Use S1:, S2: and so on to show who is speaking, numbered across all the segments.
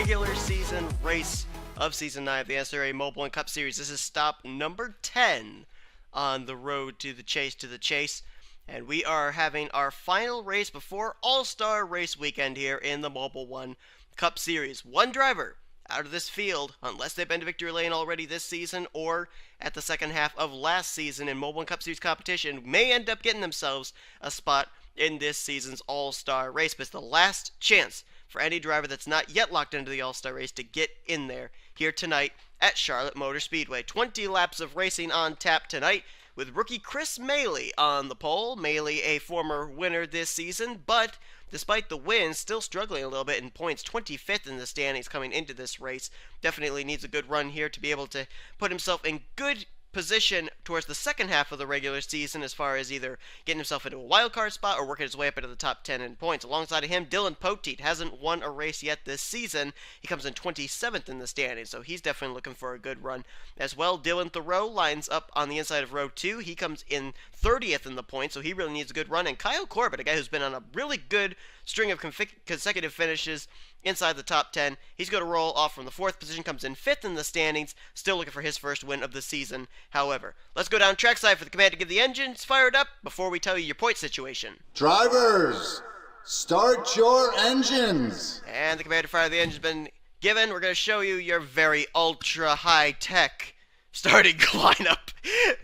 S1: regular season race of Season 9 of the NCAA Mobil1 Cup Series. This is stop number 10 on the road to the chase. And we are having our final race before All-Star Race Weekend here in the Mobil1 Cup Series. One driver out of this field, unless they've been to victory lane already this season or at the second half of last season in Mobil1 Cup Series competition, may end up getting themselves a spot in this season's All-Star Race. But it's the last chance for any driver that's not yet locked into the All-Star Race to get in there here tonight at Charlotte Motor Speedway. 20 laps of racing on tap tonight, with rookie Chris Maley on the pole. Maley, a former winner this season, but despite the win, still struggling a little bit in points. 25th in the standings coming into this race. Definitely needs a good run here to be able to put himself in good position towards the second half of the regular season, as far as either getting himself into a wild card spot or working his way up into the top 10 in points. Alongside of him, Dylan Poteet hasn't won a race yet this season. He comes in 27th in the standings, so he's definitely looking for a good run as well. Dylan Thoreau lines up on the inside of row 2. He comes in 30th in the points, so he really needs a good run. And Kyle Corbett, a guy who's been on a really good string of consecutive finishes inside the top 10. He's going to roll off from the 4th position, comes in 5th in the standings, still looking for his first win of the season, however. Let's go down trackside for the command to get the engines fired up before we tell you your point situation.
S2: Drivers, start your engines.
S1: And the command to fire the engine's been given. We're going to show you your very ultra high-tech starting lineup.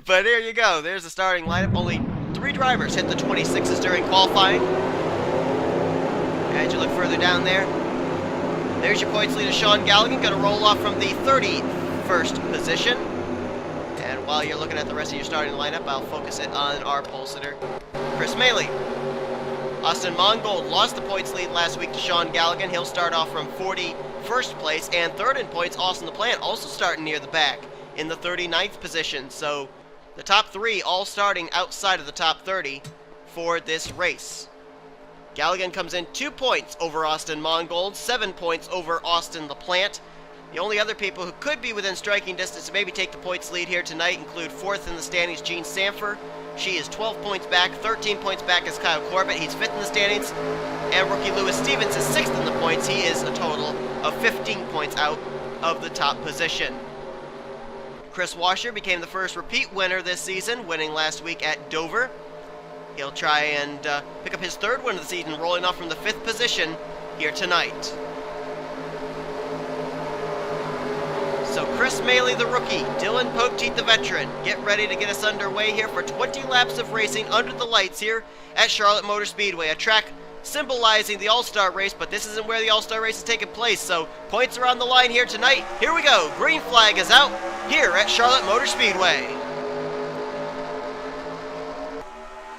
S1: But here you go. There's the starting lineup. Only 3 drivers hit the 26s during qualifying. As you look further down there's your points leader, Sean Galligan, going to roll off from the 31st position. And while you're looking at the rest of your starting lineup, I'll focus it on our pole sitter, Chris Maley. Austin Mongold lost the points lead last week to Sean Galligan. He'll start off from 41st place, and 3rd in points, Austin LaPlante, also starting near the back in the 39th position. So the top 3 all starting outside of the top 30 for this race. Galligan comes in 2 points over Austin Mongold, 7 points over Austin LaPlante. The only other people who could be within striking distance to maybe take the points lead here tonight include 4th in the standings, Jean Sanford. She is 12 points back. 13 points back is Kyle Corbett. He's 5th in the standings. And rookie Lewis Stevens is 6th in the points. He is a total of 15 points out of the top position. Chris Washer became the first repeat winner this season, winning last week at Dover. He'll try and pick up his 3rd win of the season, rolling off from the 5th position here tonight. So Chris Maley, the rookie, Dylan Poteet, the veteran, get ready to get us underway here for 20 laps of racing under the lights here at Charlotte Motor Speedway, a track symbolizing the All-Star Race, but this isn't where the All-Star Race is taking place, so points are on the line here tonight. Here we go. Green flag is out here at Charlotte Motor Speedway.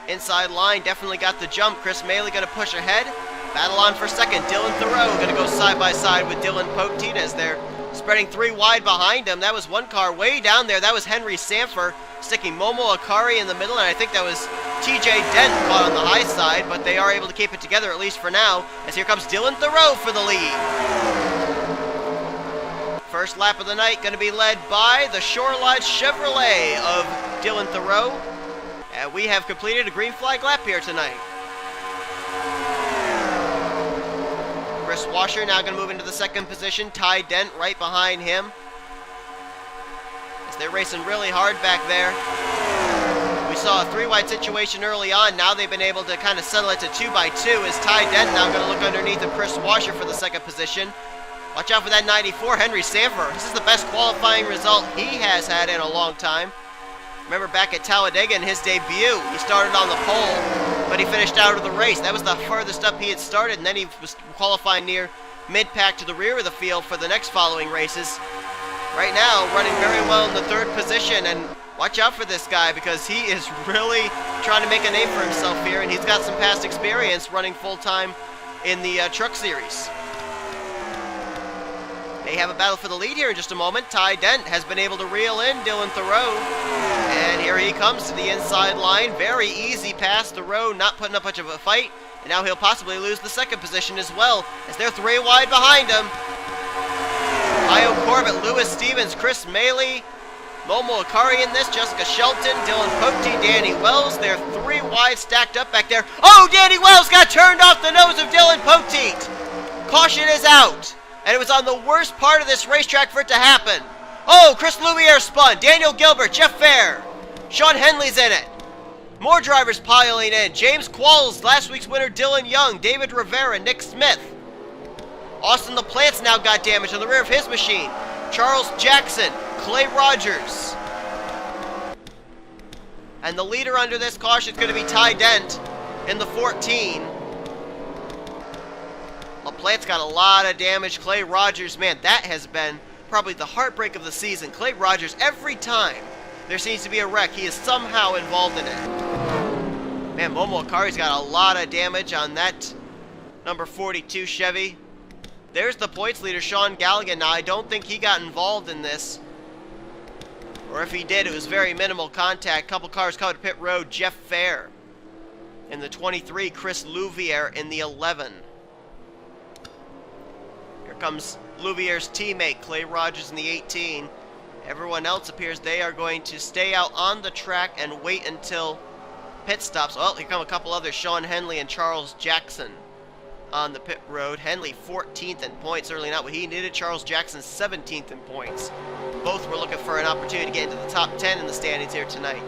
S1: Inside line, definitely got the jump. Chris Maley going to push ahead. Battle on for 2nd. Dylan Thoreau going to go side by side with Dylan Poteet as they're spreading 3 wide behind him. That was one car way down there. That was Henry Sanford sticking Momo Akari in the middle, and I think that was TJ Dent caught on the high side, but they are able to keep it together, at least for now, as here comes Dylan Thoreau for the lead. First lap of the night going to be led by the Shoreline Chevrolet of Dylan Thoreau. And we have completed a green flag lap here tonight. Chris Washer now going to move into the 2nd position. Ty Dent right behind him, as they're racing really hard back there. We saw a 3-wide situation early on. Now they've been able to kind of settle it to 2x2, as Ty Dent now going to look underneath of Chris Washer for the 2nd position. Watch out for that 94, Henry Sanford. This is the best qualifying result he has had in a long time. Remember back at Talladega in his debut, he started on the pole, but he finished out of the race. That was the furthest up he had started, and then he was qualifying near mid-pack to the rear of the field for the next following races. Right now, running very well in the 3rd position, and watch out for this guy because he is really trying to make a name for himself here, and he's got some past experience running full-time in the Truck Series. They have a battle for the lead here in just a moment. Ty Dent has been able to reel in Dylan Thoreau. And here he comes to the inside line. Very easy pass. Thoreau not putting up much of a fight. And now he'll possibly lose the 2nd position as well, as they're 3 wide behind him. Kyle Corbett, Lewis Stevens, Chris Maley, Momo Akari in this, Jessica Shelton, Dylan Poteet, Danny Wells. They're 3 wide stacked up back there. Oh, Danny Wells got turned off the nose of Dylan Poteet. Caution is out. And it was on the worst part of this racetrack for it to happen. Oh, Chris Louviere spun. Daniel Gilbert, Jeff Fair. Sean Henley's in it. More drivers piling in. James Qualls, last week's winner, Dylan Young, David Rivera, Nick Smith. Austin LaPlante's now got damage on the rear of his machine. Charles Jackson, Clay Rogers. And the leader under this caution is going to be Ty Dent in the 14. LaPlante's got a lot of damage. Clay Rogers, man, that has been probably the heartbreak of the season. Clay Rogers, every time there seems to be a wreck, he is somehow involved in it. Man, Momo Akari's got a lot of damage on that number 42 Chevy. There's the points leader, Sean Galligan. Now, I don't think he got involved in this. Or if he did, it was very minimal contact. Couple cars coming to pit road. Jeff Fair in the 23. Chris Louviere in the 11. Here comes Louviere's teammate, Clay Rogers in the 18. Everyone else appears they are going to stay out on the track and wait until pit stops. Well, here come a couple others. Sean Henley and Charles Jackson on the pit road. Henley 14th in points, certainly not what he needed. Charles Jackson 17th in points. Both were looking for an opportunity to get into the top 10 in the standings here tonight.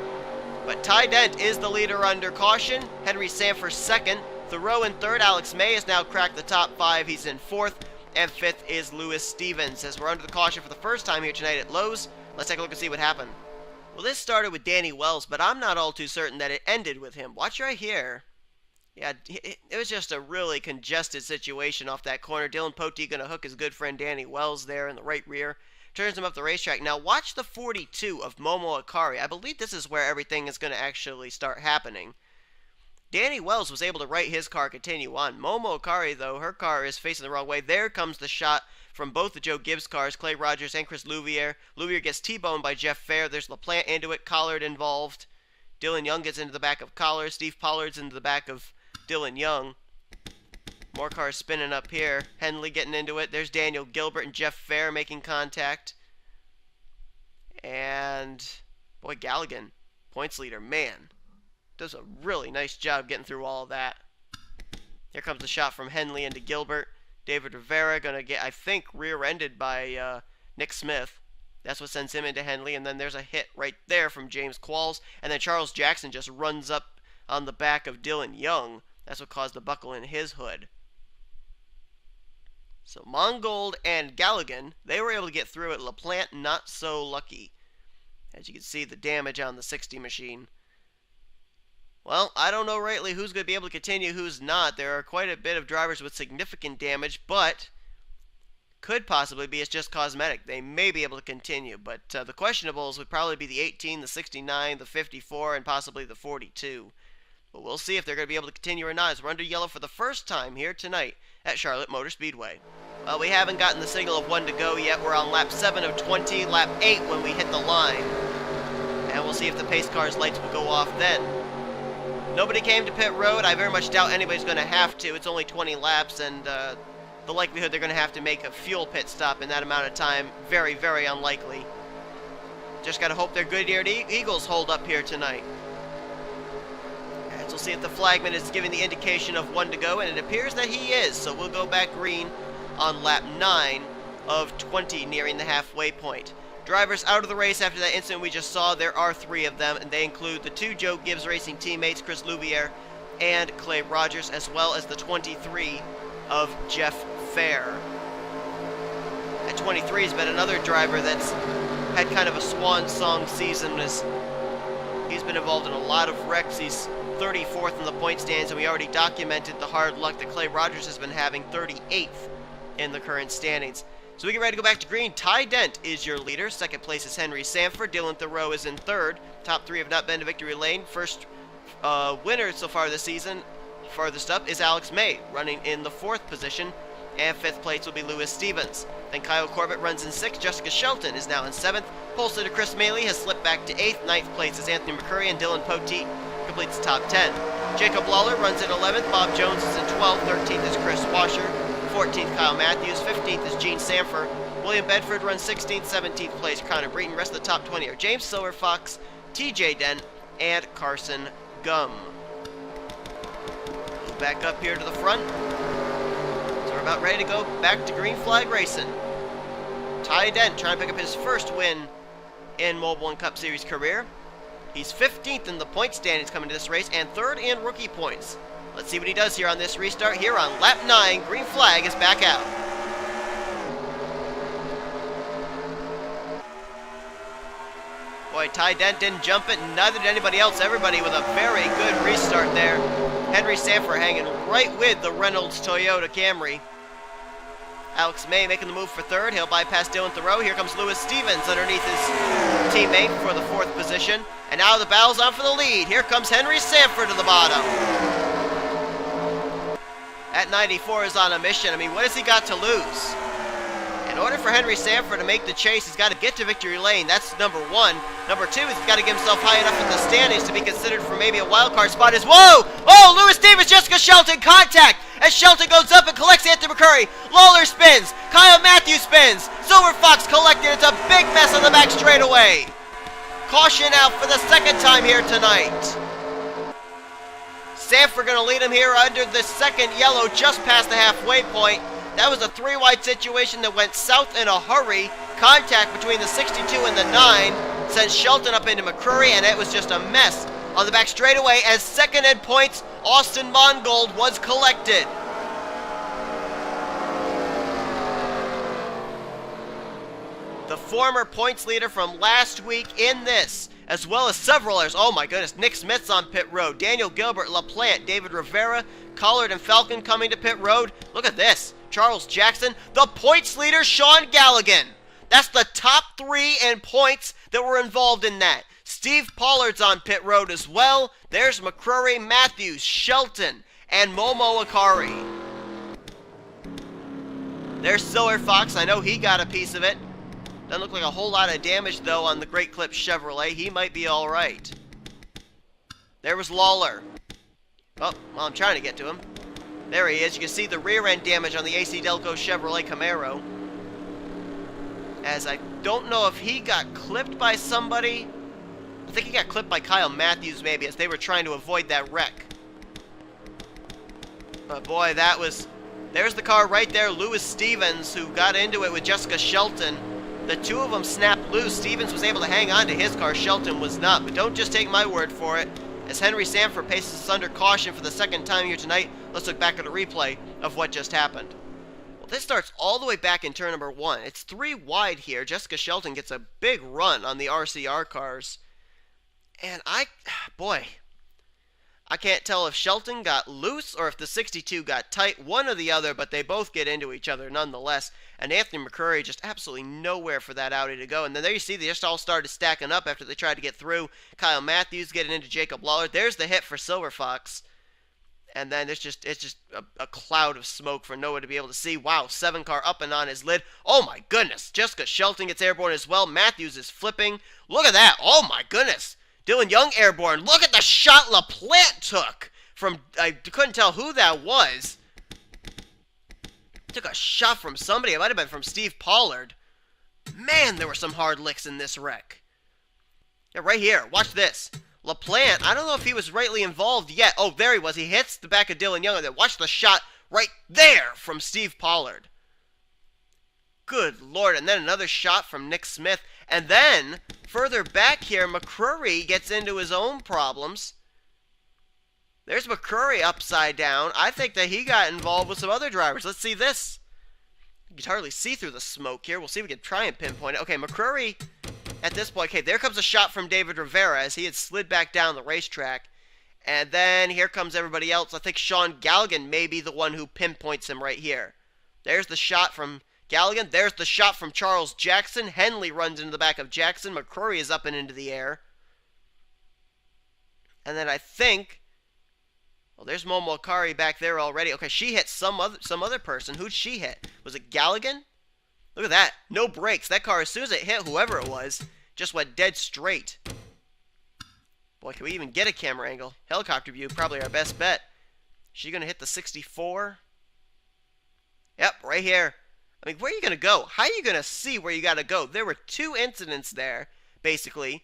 S1: But Ty Dent is the leader under caution. Henry Sanford second. Thoreau in third. Alex May has now cracked the top 5. He's in fourth. And fifth is Lewis Stevens. As we're under the caution for the first time here tonight at Lowe's, let's take a look and see what happened. Well, this started with Danny Wells, but I'm not all too certain that it ended with him. Watch right here. Yeah, it was just a really congested situation off that corner. Dylan Poteet going to hook his good friend Danny Wells there in the right rear. Turns him up the racetrack. Now watch the 42 of Momo Akari. I believe this is where everything is going to actually start happening. Danny Wells was able to right his car continue on. Momo Akari, though, her car is facing the wrong way. There comes the shot from both the Joe Gibbs cars, Clay Rogers and Chris Louviere. Louviere gets T-boned by Jeff Fair. There's LaPlante into it. Collard involved. Dylan Young gets into the back of Collard. Steve Pollard's into the back of Dylan Young. More cars spinning up here. Henley getting into it. There's Daniel Gilbert and Jeff Fair making contact. And, boy, Galligan, points leader. Man, does a really nice job getting through all of that. Here comes the shot from Henley into Gilbert. David Rivera going to get, I think, rear-ended by Nick Smith. That's what sends him into Henley. And then there's a hit right there from James Qualls. And then Charles Jackson just runs up on the back of Dylan Young. That's what caused the buckle in his hood. So Mongold and Galligan, they were able to get through it. LaPlante not so lucky. As you can see, the damage on the 60 machine. Well, I don't know rightly who's going to be able to continue, who's not. There are quite a bit of drivers with significant damage, but could possibly be it's just cosmetic. They may be able to continue, but the questionables would probably be the 18, the 69, the 54, and possibly the 42. But we'll see if they're going to be able to continue or not as we're under yellow for the first time here tonight at Charlotte Motor Speedway. Well, we haven't gotten the signal of 1 to go yet. We're on lap 7 of 20, lap 8 when we hit the line. And we'll see if the pace car's lights will go off then. Nobody came to pit road. I very much doubt anybody's going to have to. It's only 20 laps, and the likelihood they're going to have to make a fuel pit stop in that amount of time, very, very unlikely. Just got to hope their Goodyear Eagles hold up here tonight. As we'll see if the flagman is giving the indication of 1 to go, and it appears that he is. So we'll go back green on lap 9 of 20, nearing the halfway point. Drivers out of the race after that incident we just saw. There are 3 of them, and they include the 2 Joe Gibbs Racing teammates, Chris Louviere and Clay Rogers, as well as the 23 of Jeff Fair. At 23 has been another driver that's had kind of a swan song season. He's been involved in a lot of wrecks. He's 34th in the point stands, and we already documented the hard luck that Clay Rogers has been having, 38th in the current standings. So we get ready to go back to green. Ty Dent is your leader. Second place is Henry Sanford. Dylan Thoreau is in third. Top 3 have not been to victory lane. First winner so far this season, farthest up, is Alex May, running in the 4th position. And 5th place will be Lewis Stevens. Then Kyle Corbett runs in 6th. Jessica Shelton is now in 7th. Pole sitter Chris Maley has slipped back to 8th. 9th place is Anthony McCurry, and Dylan Poteet completes the top 10. Jacob Lawler runs in 11th. Bob Jones is in 12th. 13th is Chris Washer. 14th, Kyle Matthews. 15th is Gene Sanford. William Bedford runs 16th. 17th place, Connor Breton. Rest of the top 20 are James Silverfox, TJ Dent, and Carson Gum. Back up here to the front. So we're about ready to go back to green flag racing. Ty Dent trying to pick up his first win in Mobil1 Cup Series career. He's 15th in the point standings coming to this race and 3rd in rookie points. Let's see what he does here on this restart. Here on lap 9, green flag is back out. Boy, Ty Dent didn't jump it, neither did anybody else. Everybody with a very good restart there. Henry Sanford hanging right with the Reynolds Toyota Camry. Alex May making the move for 3rd. He'll bypass Dylan Thoreau. Here comes Lewis Stevens underneath his teammate for the 4th position. And now the battle's on for the lead. Here comes Henry Sanford to the bottom. That 94 is on a mission. I mean, what has he got to lose? In order for Henry Sanford to make the chase, he's got to get to victory lane. That's number 1. Number 2, he's got to get himself high enough in the standings to be considered for maybe a wild card spot. Whoa! Oh, Lewis Stevens, Jessica Shelton, contact! As Shelton goes up and collects Anthony McCurry. Lawler spins. Kyle Matthews spins. Silver Fox collected. It's a big mess on the back straightaway. Caution out for the 2nd time here tonight. Sanford going to lead him here under the 2nd yellow just past the halfway point. That was a 3-wide situation that went south in a hurry. Contact between the 62 and the 9 sent Shelton up into McCurry, and it was just a mess on the back straightaway as 2nd in points, Austin Mongold was collected. The former points leader from last week in this, as well as several others. Oh my goodness, Nick Smith's on pit road. Daniel Gilbert, LaPlante, David Rivera, Collard and Falcon coming to pit road. Look at this. Charles Jackson, the points leader, Sean Galligan. That's the top 3 in points that were involved in that. Steve Pollard's on pit road as well. There's McCrory, Matthews, Shelton, and Momo Akari. There's Silver Fox. I know he got a piece of it. Doesn't look like a whole lot of damage, though, on the Great Clip Chevrolet. He might be all right. There was Lawler. Oh, well, I'm trying to get to him. There he is. You can see the rear end damage on the AC Delco Chevrolet Camaro. As I don't know if he got clipped by somebody. I think he got clipped by Kyle Matthews, maybe, as they were trying to avoid that wreck. But boy, that was... There's the car right there, Lewis Stevens, who got into it with Jessica Shelton. The 2 of them snapped loose. Stevens was able to hang on to his car. Shelton was not. But don't just take my word for it. As Henry Sanford paces us under caution for the 2nd time here tonight, let's look back at a replay of what just happened. Well, this starts all the way back in turn number 1. It's 3 wide here. Jessica Shelton gets a big run on the RCR cars. And boy, I can't tell if Shelton got loose or if the 62 got tight, one or the other, but they both get into each other nonetheless. And Anthony McCurry just absolutely nowhere for that Audi to go. And then there you see they just all started stacking up after they tried to get through. Kyle Matthews getting into Jacob Lawler. There's the hit for Silver Fox. And then it's just a cloud of smoke for Noah to be able to see. Wow, 7 car up and on his lid. Oh my goodness, Jessica Shelton gets airborne as well. Matthews is flipping. Look at that. Oh my goodness. Dylan Young airborne. Look at the shot LaPlante took from, I couldn't tell who that was. Took a shot from somebody. It might have been from Steve Pollard. Man, there were some hard licks in this wreck. Yeah, right here. Watch this. LaPlante, I don't know if he was rightly involved yet. Oh, there he was. He hits the back of Dylan Young. And then watch the shot right there from Steve Pollard. Good Lord. And then another shot from Nick Smith. And then, further back here, McCurry gets into his own problems. There's McCurry upside down. I think that he got involved with some other drivers. Let's see this. You can hardly see through the smoke here. We'll see if we can try and pinpoint it. Okay, McCurry, at this point, okay, there comes a shot from David Rivera as he had slid back down the racetrack. And then here comes everybody else. I think Sean Galligan may be the one who pinpoints him right here. There's the shot from Galligan. There's the shot from Charles Jackson. Henley runs into the back of Jackson. McCurry is up and into the air. And then I think... Well, there's Momo Akari back there already. Okay, she hit some other person. Who'd she hit? Was it Galligan? Look at that. No brakes. That car, as soon as it hit whoever it was, just went dead straight. Boy, can we even get a camera angle? Helicopter view, probably our best bet. She going to hit the 64? Yep, right here. I mean, where are you going to go? How are you going to see where you got to go? There were 2 incidents there, basically.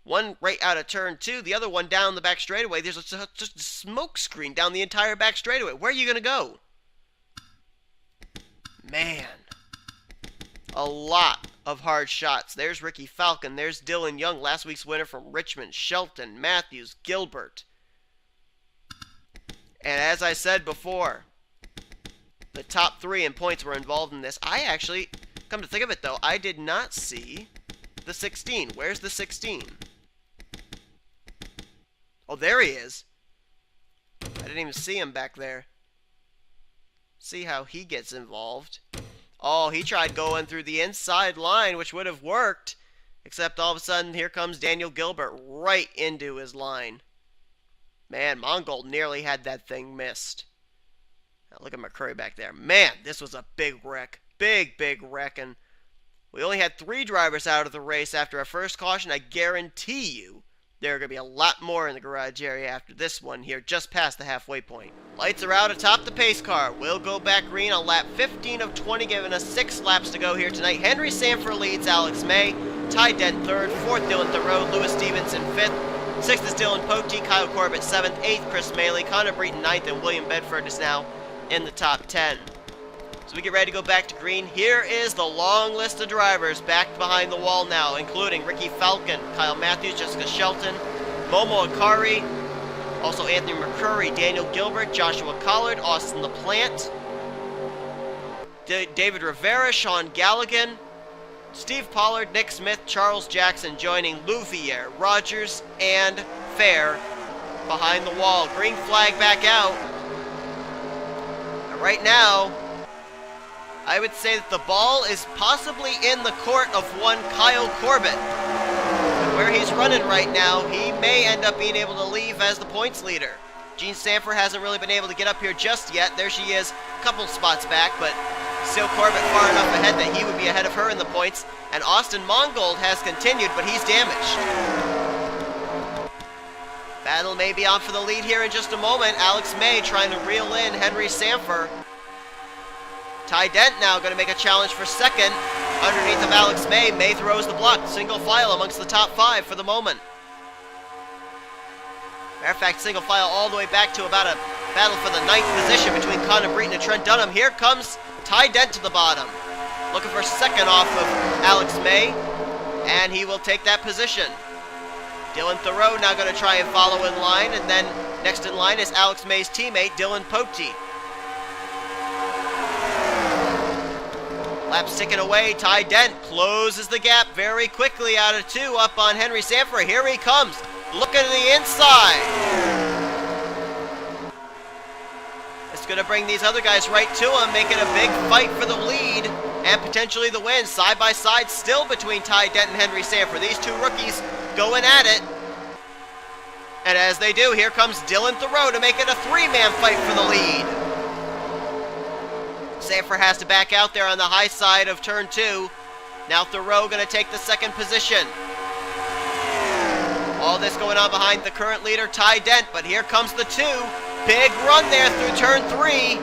S1: One right out of turn 2, the other one down the back straightaway. There's just a smoke screen down the entire back straightaway. Where are you going to go? Man. A lot of hard shots. There's Ricky Falcon. There's Dylan Young, last week's winner from Richmond. Shelton, Matthews, Gilbert. And as I said before, the top 3 in points were involved in this. I actually, come to think of it though, I did not see the 16. Where's the 16? Oh, there he is. I didn't even see him back there. See how he gets involved. Oh, he tried going through the inside line, which would have worked. Except all of a sudden, here comes Daniel Gilbert right into his line. Man, Mongold nearly had that thing missed. Now look at McCurry back there. Man, this was a big wreck. Big wreck. And we only had 3 drivers out of the race after our first caution. I guarantee you there are going to be a lot more in the garage area after this one here, just past the halfway point. Lights are out atop the pace car. We'll go back green on lap 15 of 20, giving us 6 laps to go here tonight. Henry Sanford leads Alex May. Ty Dent 3rd. 4th, Dylan Thoreau. Lewis Stevenson 5th. 6th is Dylan Pote. Kyle Corbett 7th. 8th, Chris Maley. Connor Breton 9th. And William Bedford is now in the top 10. So we get ready to go back to green. Here is the long list of drivers back behind the wall now, including Ricky Falcon, Kyle Matthews, Jessica Shelton, Momo Akari, also Anthony McCurry, Daniel Gilbert, Joshua Collard, Austin LaPlante, David Rivera, Sean Galligan, Steve Pollard, Nick Smith, Charles Jackson joining Louvier, Rogers, and Fair behind the wall. Green flag back out. And right now, I would say that the ball is possibly in the court of one Kyle Corbett. And where he's running right now, he may end up being able to leave as the points leader. Jean Sanford hasn't really been able to get up here just yet. There she is, a couple spots back, but still Corbett far enough ahead that he would be ahead of her in the points. And Austin Mongold has continued, but he's damaged. Battle may be on for the lead here in just a moment. Alex May trying to reel in Henry Sanford. Ty Dent now going to make a challenge for second. Underneath of Alex May, May throws the block. Single file amongst the top 5 for the moment. Matter of fact, single file all the way back to about a battle for the 9th position between Connor Breton and Trent Dunham. Here comes Ty Dent to the bottom. Looking for second off of Alex May, and he will take that position. Dylan Thoreau now going to try and follow in line, and then next in line is Alex May's teammate, Dylan Pote. Lap ticking away, Ty Dent closes the gap very quickly out of 2 up on Henry Sanford. Here he comes, looking to the inside. It's going to bring these other guys right to him, making a big fight for the lead and potentially the win. Side by side still between Ty Dent and Henry Sanford. These 2 rookies going at it. And as they do, here comes Dylan Thoreau to make it a 3-man fight for the lead. Sanford has to back out there on the high side of turn 2. Now Thoreau going to take the second position. All this going on behind the current leader, Ty Dent, but here comes the 2. Big run there through turn 3.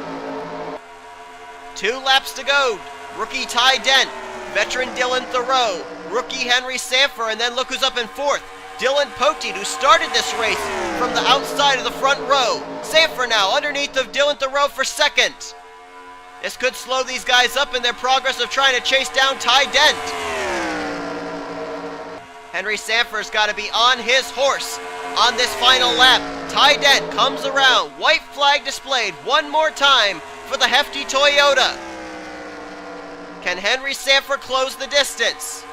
S1: 2 laps to go. Rookie Ty Dent, veteran Dylan Thoreau, rookie Henry Sanford, and then look who's up in 4th. Dylan Pote, who started this race from the outside of the front row. Sanford now underneath of Dylan Thoreau for second. This could slow these guys up in their progress of trying to chase down Ty Dent. Henry Sanford's got to be on his horse on this final lap. Ty Dent comes around, white flag displayed one more time for the hefty Toyota. Can Henry Sanford close the distance?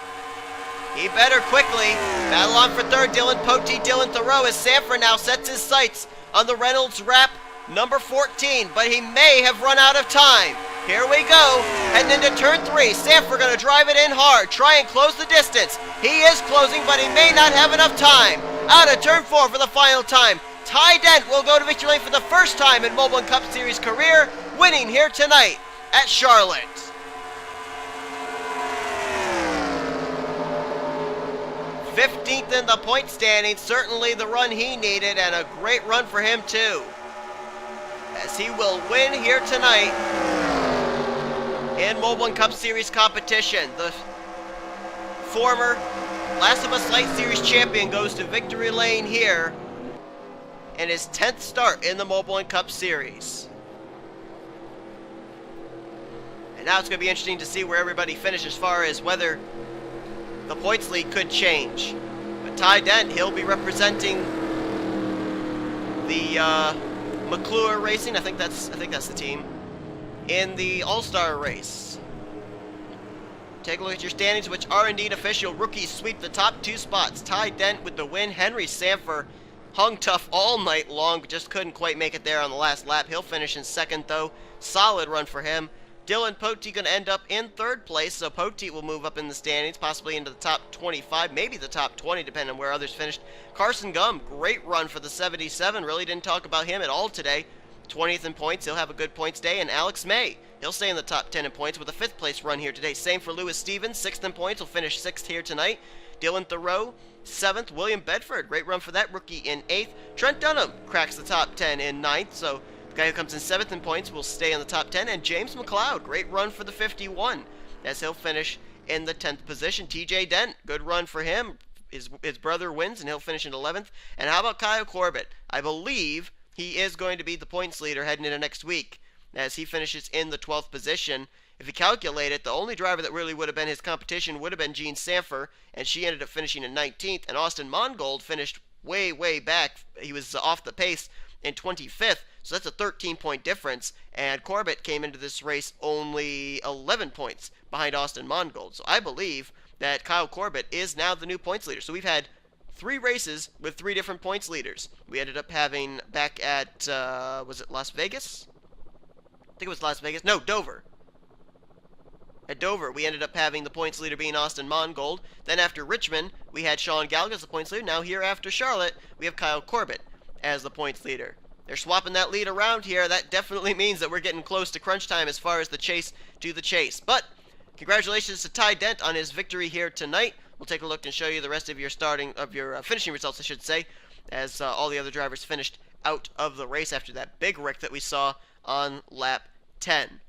S1: He better quickly. Battle on for 3rd, Dylan Pote, Dylan Thoreau, as Sanford now sets his sights on the Reynolds wrap number 14, but he may have run out of time. Here we go, heading into turn 3. Sanford going to drive it in hard, try and close the distance. He is closing, but he may not have enough time. Out of turn 4 for the final time. Ty Dent will go to victory lane for the first time in Mobil1 Cup Series career, winning here tonight at Charlotte. '15th in the point standings, certainly the run he needed, and a great run for him too, as he will win here tonight in Mobil1 Cup Series competition. The former Last of Us Light Series champion goes to victory lane here in his 10th start in the Mobil1 Cup Series. And now it's going to be interesting to see where everybody finishes as far as whether the points lead could change. But Ty Dent, he'll be representing the McClure Racing, I think that's the team, in the All-Star race. Take a look at your standings, which are indeed official. Rookies sweep the top 2 spots. Ty Dent with the win. Henry Sanford hung tough all night long, but just couldn't quite make it there on the last lap. He'll finish in 2nd, though. Solid run for him. Dylan Poteet going to end up in 3rd place, so Poteet will move up in the standings, possibly into the top 25, maybe the top 20, depending on where others finished. Carson Gum, great run for the 77. Really didn't talk about him at all today. 20th in points, he'll have a good points day. And Alex May, he'll stay in the top 10 in points with a 5th place run here today. Same for Lewis Stevens, 6th in points, will finish 6th here tonight. Dylan Thoreau, 7th. William Bedford, great run for that rookie, in 8th. Trent Dunham cracks the top 10 in 9th, so the guy who comes in 7th in points will stay in the top 10. And James McLeod, great run for the 51, as he'll finish in the 10th position. TJ Dent, good run for him. His brother wins, and he'll finish in 11th. And how about Kyle Corbett? I believe he is going to be the points leader heading into next week, as he finishes in the 12th position. If you calculate it, the only driver that really would have been his competition would have been Jean Sanford, and she ended up finishing in 19th. And Austin Mongold finished way, way back. He was off the pace in 25th, so that's a 13-point difference. And Corbett came into this race only 11 points behind Austin Mongold. So I believe that Kyle Corbett is now the new points leader. So we've had 3 races with 3 different points leaders. We ended up having back at, was it Las Vegas? I think it was Las Vegas. No, Dover. At Dover, we ended up having the points leader being Austin Mongold. Then after Richmond, we had Sean Gallagher as the points leader. Now here after Charlotte, we have Kyle Corbett as the points leader. They're swapping that lead around here. That definitely means that we're getting close to crunch time as far as the chase to the chase. But congratulations to Ty Dent on his victory here tonight. We'll take a look and show you the rest of your finishing results, I should say, as all the other drivers finished out of the race after that big wreck that we saw on lap 10.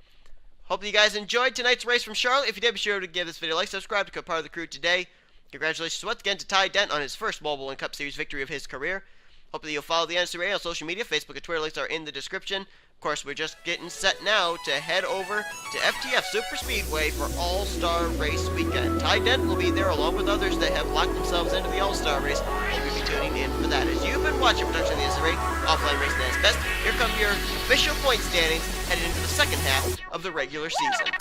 S1: Hope that you guys enjoyed tonight's race from Charlotte. If you did, be sure to give this video a like, subscribe to become part of the crew today. Congratulations once again to Ty Dent on his first Mobil and Cup Series victory of his career. Hope that you'll follow the NNSCRA on social media. Facebook and Twitter links are in the description. Of course, we're just getting set now to head over to FTF Super Speedway for All-Star Race Weekend. Ty Dent will be there along with others that have locked themselves into the All-Star Race. And you'll be tuning in for that. As you've been watching production of the NNSCRA Offline Racing at its best, here come your official point standings headed into the second half of the regular season.